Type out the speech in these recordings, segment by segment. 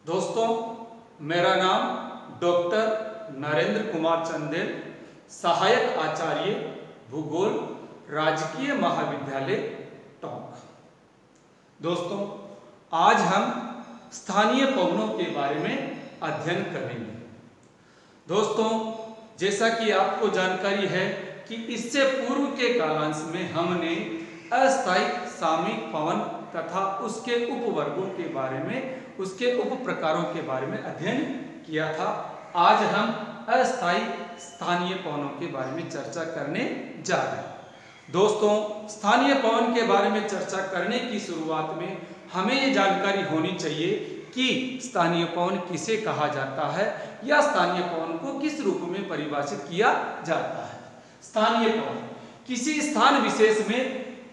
दोस्तों, मेरा नाम डॉक्टर नरेंद्र कुमार चंदेल, सहायक आचार्य भूगोल, राजकीय महाविद्यालय टोंक। दोस्तों, आज हम स्थानीय पवनों के बारे में अध्ययन करेंगे। दोस्तों, जैसा कि आपको जानकारी है कि इससे पूर्व के कालांश में हमने अस्थायी सामयिक पवन तथा उसके उपवर्गों के बारे में, उसके उप प्रकारों के बारे में अध्ययन किया था। आज हम अस्थायी स्थानीय पवनों के बारे में चर्चा करने जा रहे हैं। दोस्तों, स्थानीय पवन के बारे में चर्चा करने की शुरुआत में हमें ये जानकारी होनी चाहिए कि स्थानीय पवन किसे कहा जाता है या स्थानीय पवन को किस रूप में परिभाषित किया जाता है। स्थानीय पवन किसी स्थान विशेष में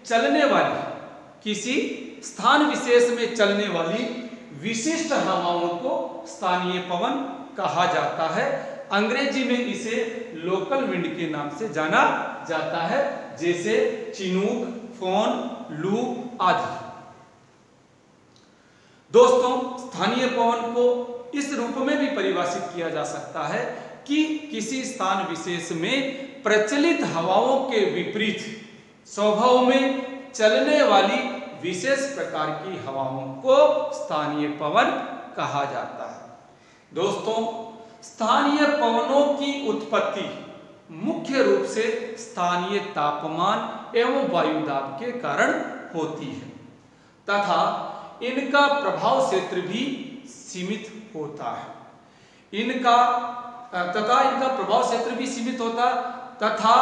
चलने वाली, किसी स्थान विशेष में चलने वाली विशिष्ट हवाओं को स्थानीय पवन कहा जाता है। अंग्रेजी में इसे लोकल विंड के नाम से जाना जाता है, जैसे चिनूक, फोन, लू आदि। दोस्तों, स्थानीय पवन को इस रूप में भी परिभाषित किया जा सकता है कि किसी स्थान विशेष में प्रचलित हवाओं के विपरीत स्वभाव में चलने वाली विशेष प्रकार की हवाओं को स्थानीय पवन कहा जाता है। दोस्तों, स्थानीय पवनों की उत्पत्ति मुख्य रूप से स्थानीय तापमान एवं वायुदाब के कारण होती है तथा इनका प्रभाव क्षेत्र भी सीमित होता है। इनका प्रभाव क्षेत्र भी सीमित होता तथा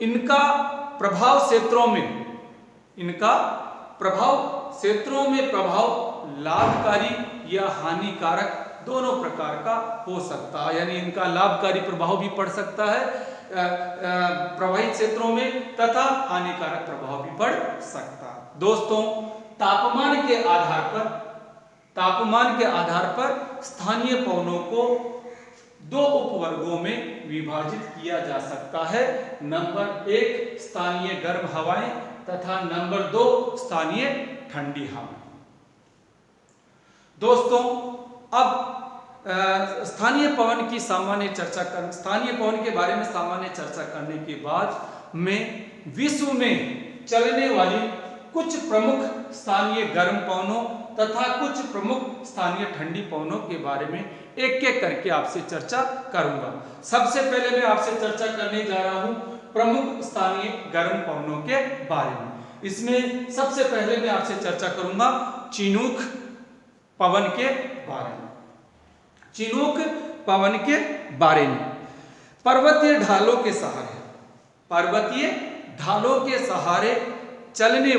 इनका प्रभाव क्षेत्रों में प्रभाव लाभकारी या हानिकारक दोनों प्रकार का हो सकता है। यानी इनका लाभकारी प्रभाव भी पड़ सकता है प्रभावित क्षेत्रों में तथा हानिकारक प्रभाव भी पड़ सकता है। दोस्तों, तापमान के आधार पर स्थानीय पवनों को दो उपवर्गों में विभाजित किया जा सकता है। नंबर 1 स्थानीय गर्म हवाएं तथा नंबर 2 स्थानीय ठंडी हवाएं। दोस्तों, अब स्थानीय पवन के बारे में सामान्य चर्चा करने के बाद मैं विश्व में चलने वाली कुछ प्रमुख स्थानीय गर्म पवनों तथा कुछ प्रमुख स्थानीय ठंडी पवनों के बारे में एक एक करके आपसे चर्चा करूंगा। सबसे पहले मैं आपसे चर्चा करने जा रहा हूं प्रमुख स्थानीय गर्म पवनों के बारे में। इसमें सबसे पहले मैं आपसे चर्चा करूंगा चिनूक पवन के बारे में। चिनूक पवन के बारे में पर्वतीय ढालों के सहारे चलने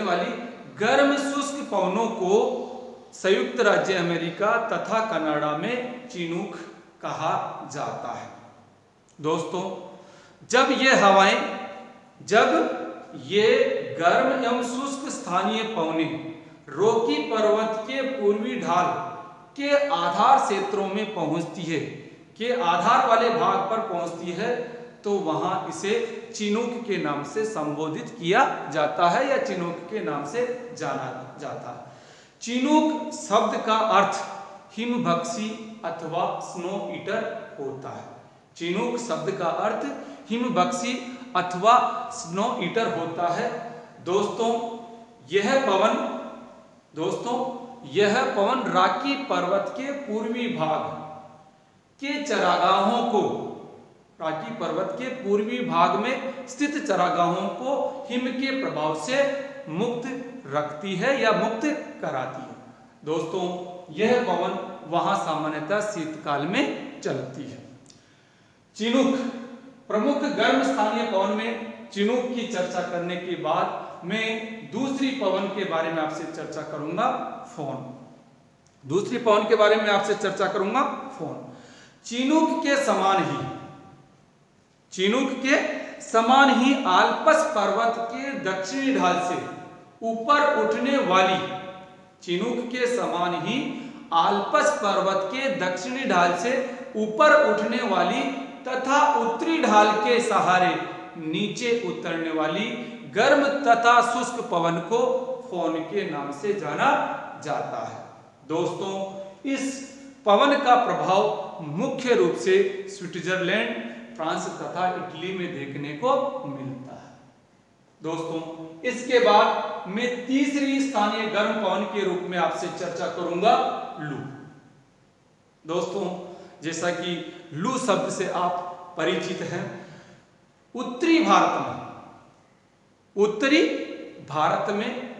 वाली गर्म शुष्क पवनों को संयुक्त राज्य अमेरिका तथा कनाडा में चिनूक कहा जाता है। दोस्तों, जब ये गर्म एवं शुष्क स्थानीय पवनें रॉकी पर्वत के पूर्वी ढाल के आधार क्षेत्रों में पहुंचती है, के आधार वाले भाग पर पहुंचती है, तो वहां इसे चिनूक के नाम से संबोधित किया जाता है या चिनूक के नाम से जाना जाता है। चिनूक शब्द का अर्थ हिमभक्षी अथवा स्नो ईटर होता है। चिनूक शब्द का अर्थ हिमभक्षी अथवा स्नो ईटर होता है। दोस्तों, यह पवन रॉकी पर्वत के पूर्वी भाग के चरागाहों को, रॉकी पर्वत के पूर्वी भाग में स्थित चरागाहों को हिम के प्रभाव से मुक्त रखती है या मुक्त कराती है। दोस्तों, यह पवन वहां सामान्यतः शीतकाल में चलती है। चिनूक प्रमुख गर्म स्थानीय पवन में चिनूक की चर्चा करने के बाद मैं दूसरी पवन के बारे में आपसे चर्चा करूंगा, फोन। दूसरी पवन के बारे में आपसे चर्चा करूंगा, फोन। चिनूक के समान ही आल्प्स पर्वत के दक्षिणी ढाल से ऊपर उठने वाली, चिनूक के समान ही आल्प्स पर्वत के दक्षिणी ढाल से ऊपर उठने वाली तथा उत्तरी ढाल के सहारे नीचे उतरने वाली गर्म तथा शुष्क पवन को फोन के नाम से जाना जाता है। दोस्तों, इस पवन का प्रभाव मुख्य रूप से स्विट्जरलैंड, फ्रांस तथा इटली में देखने को मिलता है। दोस्तों, इसके बाद मैं तीसरी स्थानीय गर्म पवन के रूप में आपसे चर्चा करूंगा लू। दोस्तों, जैसा कि लू शब्द से आप परिचित हैं, उत्तरी भारत में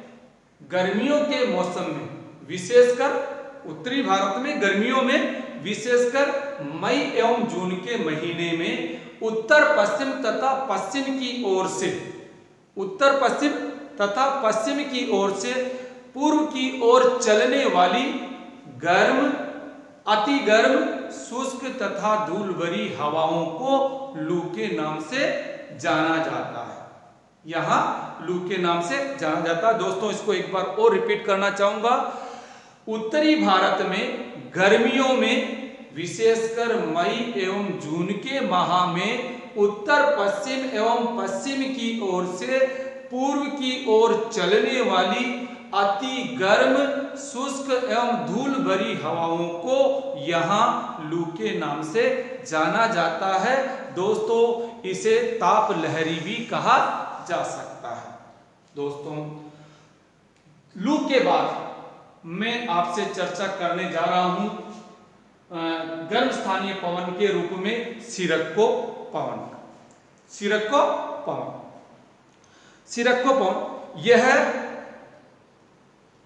गर्मियों के मौसम में, विशेषकर उत्तरी भारत में गर्मियों में विशेषकर मई एवं जून के महीने में उत्तर पश्चिम तथा पश्चिम की ओर से, उत्तर पश्चिम तथा पश्चिम की ओर से पूर्व की ओर चलने वाली गर्म, अति गर्म, शुष्क तथा धूल भरी हवाओं को लू के नाम से जाना जाता है। यहां लू के नाम से जाना जाता है। दोस्तों, इसको एक बार और रिपीट करना चाहूंगा। उत्तरी भारत में गर्मियों में विशेषकर मई एवं जून के माह में उत्तर पश्चिम एवं पश्चिम की ओर से पूर्व की ओर चलने वाली अति गर्म, शुष्क एवं धूल भरी हवाओं को यहाँ लू के नाम से जाना जाता है। दोस्तों, इसे ताप लहरी भी कहा जा सकता है। दोस्तों, लू के बाद मैं आपसे चर्चा करने जा रहा हूं गर्म स्थानीय पवन के रूप में सिरक्को पवन। सिरक्को पवन यह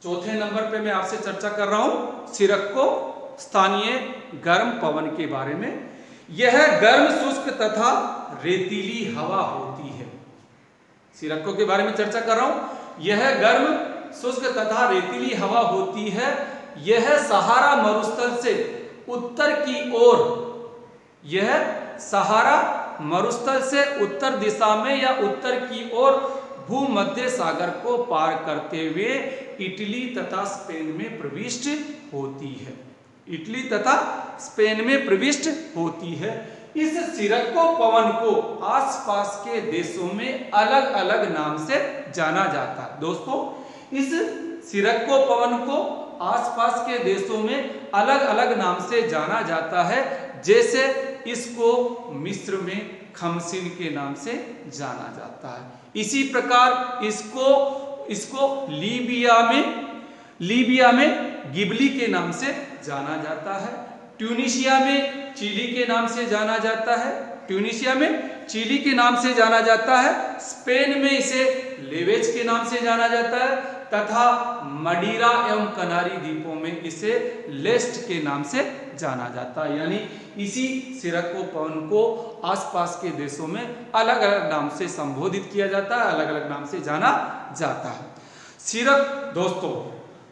चौथे नंबर पे मैं आपसे चर्चा कर रहा हूं सिरक्को स्थानीय गर्म पवन के बारे में। यह गर्म, शुष्क तथा रेतीली हवा होती है। सिरक्को के बारे में चर्चा कर रहा हूं। यह गर्म, शुष्क तथा रेतीली हवा होती है। यह सहारा मरुस्थल से उत्तर की ओर, यह सहारा मरुस्थल से उत्तर दिशा में या उत्तर की ओर भूमध्य सागर को पार करते हुए इटली तथा स्पेन में प्रविष्ट होती है। इटली तथा स्पेन में प्रविष्ट होती है। इस सिरक्को पवन को आसपास के देशों में अलग अलग नाम से जाना जाता है। दोस्तों, इस सिरक्को पवन को आसपास के देशों में अलग अलग नाम से जाना जाता है। जैसे इसको मिस्र में खमसिन के नाम से जाना जाता है। इसी प्रकार इसको लीबिया में गिबली के नाम से जाना जाता है। ट्यूनिशिया में चिली के नाम से जाना जाता है। ट्यूनिशिया में चिली के नाम से जाना जाता है। स्पेन में इसे लेवेज के नाम से जाना जाता है तथा मडीरा एवं कनारी द्वीपों में इसे लेस्ट के नाम से जाना जाता है। यानी इसी सिरक्को पवन को आसपास के देशों में अलग अलग नाम से संबोधित किया जाता है, अलग अलग नाम से जाना जाता है। दोस्तों,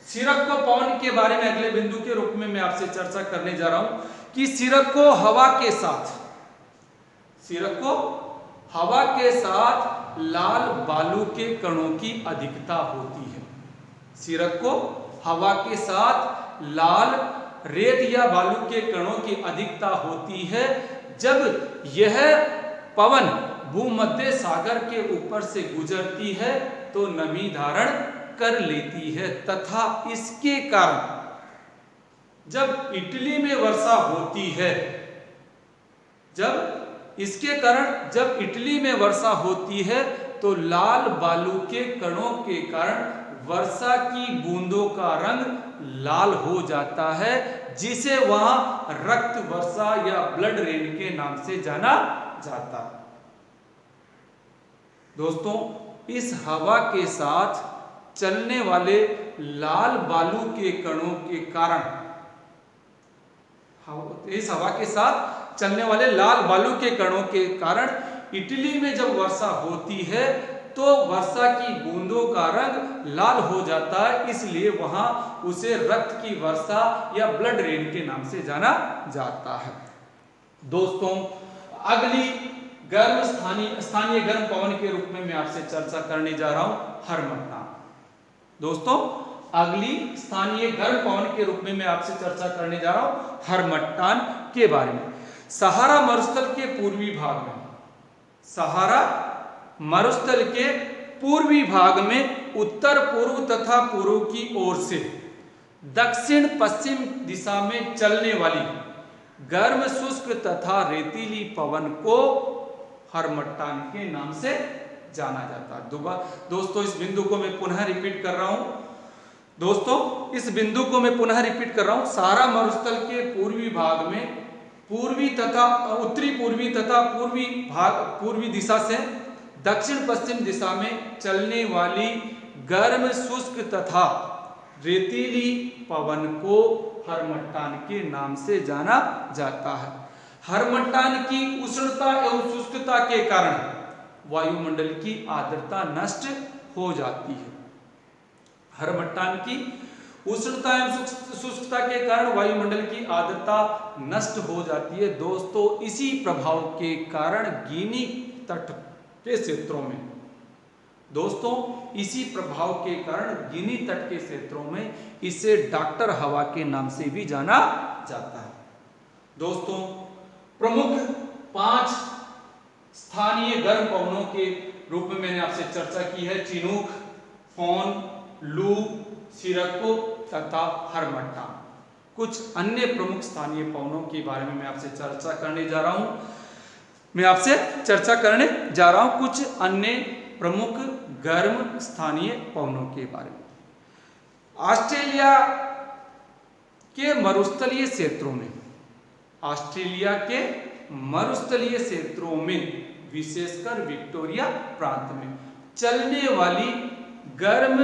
सिरक्को पवन के बारे में अगले बिंदु के रूप में मैं आपसे चर्चा करने जा रहा हूं कि सिरक्को हवा के साथ लाल बालू के कणों की अधिकता होती है। सिरक्को हवा के साथ लाल रेत या बालू के कणों की अधिकता होती है जब यह पवन भूमध्य सागर के ऊपर से गुजरती है तो नमी धारण कर लेती है तथा इसके कारण जब इटली में वर्षा होती है, जब इटली में वर्षा होती है तो लाल बालू के कणों के कारण वर्षा की बूंदों का रंग लाल हो जाता है, जिसे वहां रक्त वर्षा या ब्लड रेन के नाम से जाना जाता है। दोस्तों, इस हवा के साथ चलने वाले लाल बालू के कणों के कारण, इस हवा के साथ चलने वाले लाल बालू के कणों के कारण इटली में जब वर्षा होती है तो वर्षा की बूंदों का रंग लाल हो जाता है, इसलिए वहां उसे रक्त की वर्षा या ब्लड रेन के नाम से जाना जाता है। दोस्तों, अगली स्थानीय गर्म पवन के रूप में मैं आपसे चर्चा करने जा रहा हूं हरमट्टान। दोस्तों, अगली स्थानीय गर्म पवन के रूप में मैं आपसे चर्चा करने जा रहा हूं हरमट्टान के बारे में। सहारा मरुस्थल के पूर्वी भाग में, सहारा मरुस्थल के पूर्वी भाग में उत्तर पूर्व तथा पूर्व की ओर से दक्षिण पश्चिम दिशा में चलने वाली गर्म शुष्क तथा रेतीली पवन को हरमट्टान के नाम से जाना जाता है। दोस्तों इस बिंदु को मैं पुनः रिपीट कर रहा हूं। सारा मरुस्थल के पूर्वी भाग में पूर्वी तथा उत्तरी पूर्वी तथा पूर्वी दिशा से दक्षिण पश्चिम दिशा में चलने वाली गर्म शुष्क तथा रेतीली पवन को हरमट्टान के नाम से जाना जाता है। हरमट्टान की उष्णता एवं शुष्कता के कारण वायुमंडल की आर्द्रता नष्ट हो जाती है। हरमट्टान की उष्णता एवं शुष्कता के कारण वायुमंडल की आर्द्रता नष्ट हो जाती है। दोस्तों इसी प्रभाव के कारण गिनी तट के क्षेत्रों में इसे डॉक्टर हवा के नाम से भी जाना जाता है। दोस्तों प्रमुख 5 स्थानीय गर्म पवनों के रूप में मैंने आपसे चर्चा की है। चिनूक, फोन, लू, सिरक्को तथा हरमट्टान। कुछ अन्य प्रमुख स्थानीय पवनों के बारे में मैं आपसे चर्चा करने जा रहा हूं। कुछ अन्य प्रमुख गर्म स्थानीय पवनों के बारे में। ऑस्ट्रेलिया के मरुस्थलीय क्षेत्रों में विशेषकर विक्टोरिया प्रांत में चलने वाली गर्म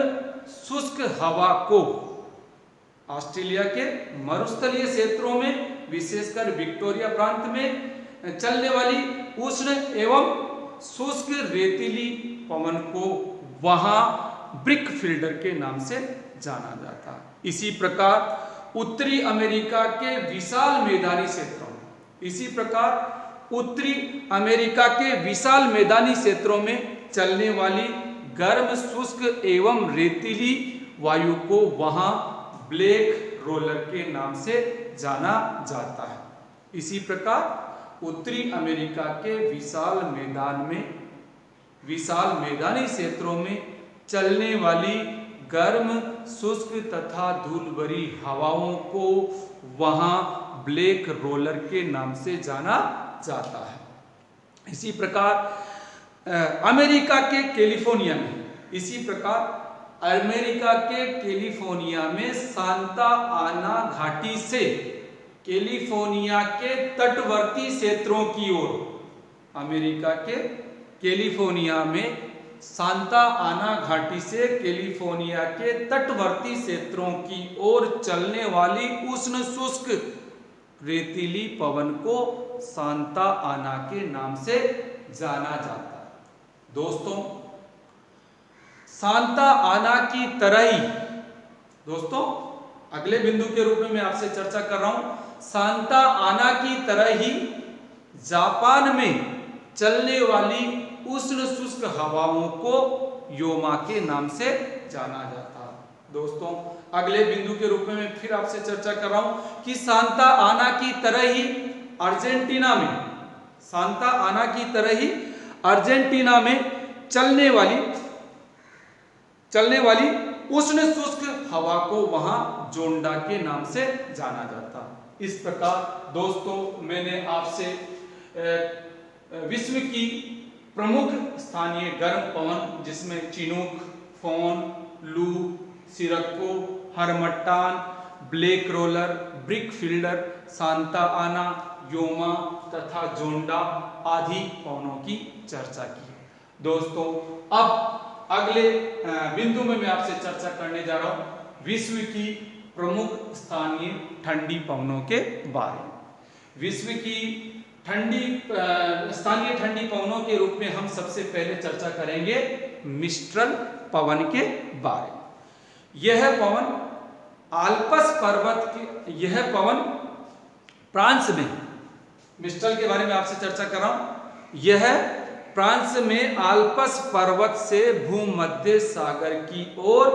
शुष्क हवा को ऑस्ट्रेलिया के मरुस्थलीय क्षेत्रों में विशेषकर विक्टोरिया प्रांत में चलने वाली उष्ण एवं शुष्क रेतीली पवन को वहां ब्रिक फील्डर के नाम से जाना जाता है। इसी प्रकार उत्तरी अमेरिका के विशाल मैदानी क्षेत्रों में चलने वाली गर्म शुष्क एवं रेतीली वायु को वहां ब्लैक रोलर के नाम से जाना जाता है। इसी प्रकार उत्तरी अमेरिका के विशाल मैदानी क्षेत्रों में चलने वाली गर्म शुष्क तथा धूल भरी हवाओं को वहां ब्लैक रोलर के नाम से जाना जाता है। इसी प्रकार अमेरिका के कैलिफोर्निया में सांता आना घाटी से कैलिफोर्निया के तटवर्ती क्षेत्रों की ओर कैलिफोर्निया में सांता आना घाटी से कैलिफोर्निया के तटवर्ती क्षेत्रों की ओर चलने वाली उष्ण शुष्क रेतीली पवन को सांता आना के नाम से जाना जाता है। दोस्तों सांता आना की तरह ही अगले बिंदु के रूप में मैं आपसे चर्चा कर रहा हूं। सांता आना की तरह ही जापान में चलने वाली उष्ण शुष्क हवाओं को योमा के नाम से जाना जाता है। दोस्तों अगले बिंदु के रूप में मैं फिर आपसे चर्चा कर रहा हूं कि सांता आना की तरह ही अर्जेंटीना में चलने वाली उष्ण शुष्क हवा को वहां जोंडा के नाम से जाना जाता है। इस प्रकार दोस्तों मैंने आपसे विश्व की प्रमुख स्थानीय गर्म पवन जिसमें chinook, foehn, loo, sirocco, harmattan, black roller, brickfielder, Santa Ana, yoma तथा जोंडा आदि पवनों की चर्चा की है। दोस्तों अब अगले बिंदु में मैं आपसे चर्चा करने जा रहा हूं विश्व की प्रमुख स्थानीय ठंडी पवनों के बारे में। विश्व की स्थानीय ठंडी पवनों के रूप में हम सबसे पहले चर्चा करेंगे मिस्ट्रल पवन के बारे में। यह पवन फ्रांस में, मिस्ट्रल के बारे में आपसे चर्चा कर रहा हूं। यह फ्रांस में आल्प्स पर्वत से भूमध्य सागर की ओर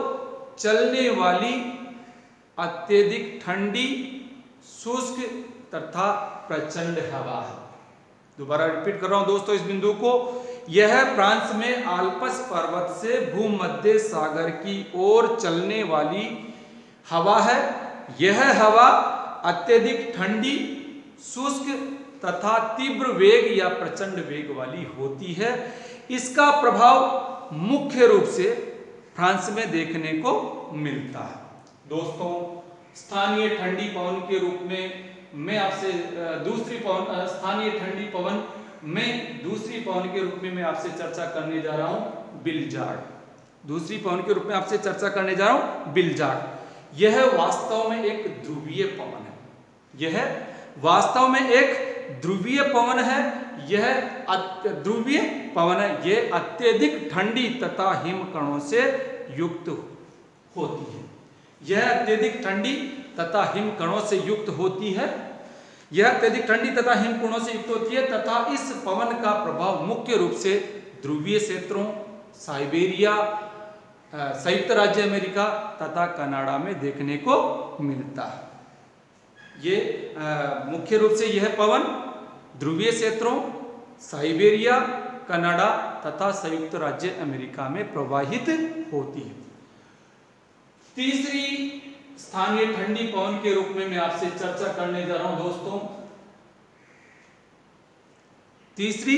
चलने वाली अत्यधिक ठंडी, शुष्क तथा प्रचंड हवा है। दोबारा रिपीट कर रहा हूं दोस्तों इस बिंदु को। यह फ्रांस में आल्प्स पर्वत से भूमध्य सागर की ओर चलने वाली हवा है। यह हवा अत्यधिक ठंडी, शुष्क तथा तीव्र वेग या प्रचंड वेग वाली होती है। इसका प्रभाव मुख्य रूप से फ्रांस में देखने को मिलता है। दोस्तों, स्थानीय ठंडी पवन के रूप में मैं आपसे स्थानीय ठंडी पवन में दूसरी पवन के रूप में मैं आपसे चर्चा करने जा रहा हूं बिल्जार्ड। दूसरी पवन के रूप में आपसे चर्चा करने जा रहा हूं बिल्जार्ड। यह वास्तव में एक ध्रुवीय पवन है। यह वास्तव में एक ध्रुवीय पवन है। यह ध्रुवीय पवन है। यह अत्यधिक ठंडी तथा हिमकणों से युक्त होती है। यह अत्यधिक ठंडी तथा हिमकणों से युक्त होती है। यह अत्यधिक ठंडी तथा हिमकणों से युक्त होती है तथा इस पवन का प्रभाव मुख्य रूप से ध्रुवीय क्षेत्रों, साइबेरिया, संयुक्त राज्य अमेरिका तथा कनाडा में देखने को मिलता है। ये मुख्य रूप से यह पवन ध्रुवीय क्षेत्रों, साइबेरिया, कनाडा तथा संयुक्त राज्य अमेरिका में प्रवाहित होती है। तीसरी स्थानीय ठंडी पवन के रूप में मैं आपसे चर्चा करने जा रहा हूं दोस्तों। तीसरी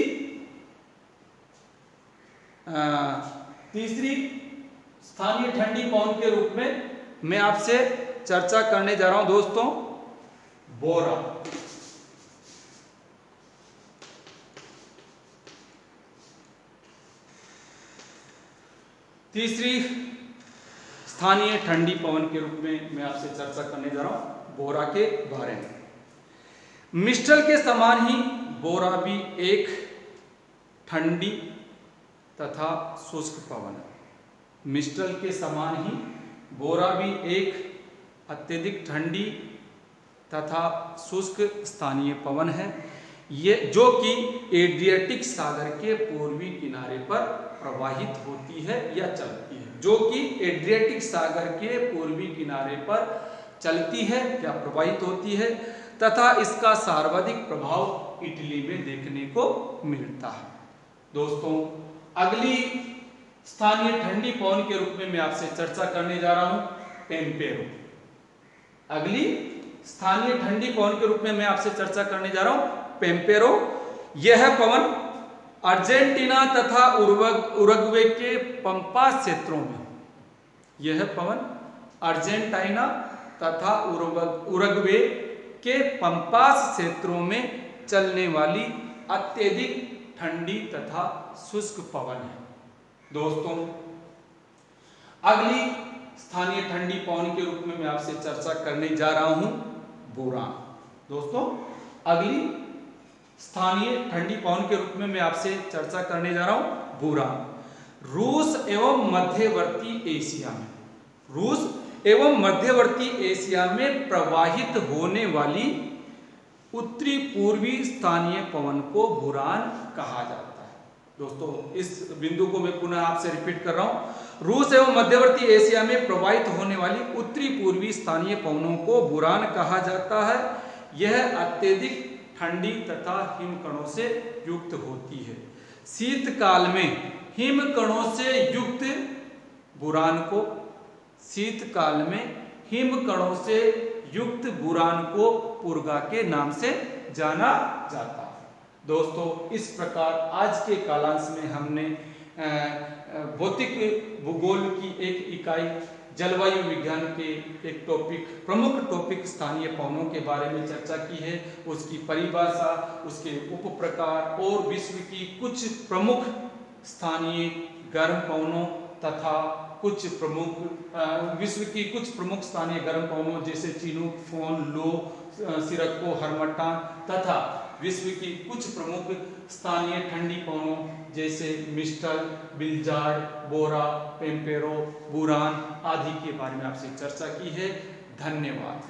स्थानीय ठंडी पवन के रूप में मैं आपसे चर्चा करने जा रहा हूं दोस्तों बोरा। तीसरी स्थानीय ठंडी पवन के रूप में मैं आपसे चर्चा करने जा रहा हूं बोरा के बारे में। मिस्टल के समान ही बोरा भी एक ठंडी तथा शुष्क पवन है। मिस्टल के समान ही बोरा भी एक अत्यधिक ठंडी तथा शुष्क स्थानीय पवन है। ये जो कि एड्रियाटिक सागर के पूर्वी किनारे पर प्रवाहित होती है या चलती है। जो कि एड्रियाटिक सागर के पूर्वी किनारे पर चलती है या प्रवाहित होती है तथा इसका सर्वाधिक प्रभाव इटली में देखने को मिलता है। दोस्तों, अगली स्थानीय ठंडी पवन के रूप में मैं आपसे चर्चा करने जा रहा हूं पेम्पेरो। अगली स्थानीय ठंडी पवन के रूप में मैं आपसे चर्चा करने जा रहा हूं पेम्पेरो। यह पवन अर्जेंटीना तथा उरुग्वे के पंपास क्षेत्रों में, यह पवन अर्जेंटीना तथा उरुग्वे के पंपास क्षेत्रों में चलने वाली अत्यधिक ठंडी तथा शुष्क पवन है। दोस्तों, अगली स्थानीय ठंडी पवन के रूप में मैं आपसे चर्चा करने जा रहा हूं बुरान। दोस्तों, अगली स्थानीय ठंडी पवन के रूप में मैं आपसे चर्चा करने जा रहा हूं बुरान। रूस एवं मध्यवर्ती एशिया में प्रवाहित होने वाली उत्तरी पूर्वी स्थानीय पवन को बुरान कहा जाता है। दोस्तों, इस बिंदु को मैं पुनः आपसे रिपीट कर रहा हूं। रूस एवं मध्यवर्ती एशिया में प्रवाहित होने वाली उत्तरी पूर्वी स्थानीय पवनों को बुरान कहा जाता है। यह अत्यधिक ठंडी तथा हिमकणों से युक्त होती है। शीतकाल में हिमकणों से युक्त बुरान को पुर्गा के नाम से जाना जाता है। दोस्तों, इस प्रकार आज के कालांश में हमने भौतिक भूगोल की एक इकाई जलवायु विज्ञान के एक प्रमुख टॉपिक स्थानीय पवनों के बारे में चर्चा की है। उसकी परिभाषा, उसके उप प्रकार और विश्व की कुछ प्रमुख स्थानीय गर्म पवनों तथा विश्व की कुछ प्रमुख स्थानीय गर्म पवनों जैसे चिनूक, फोन, लो, सिरको, हरमट्टान तथा विश्व की कुछ प्रमुख स्थानीय ठंडी पवनों जैसे मिस्टल, बिल्जार्ड, बोरा, पेम्पेरो, बुरान आदि के बारे में आपसे चर्चा की है। धन्यवाद।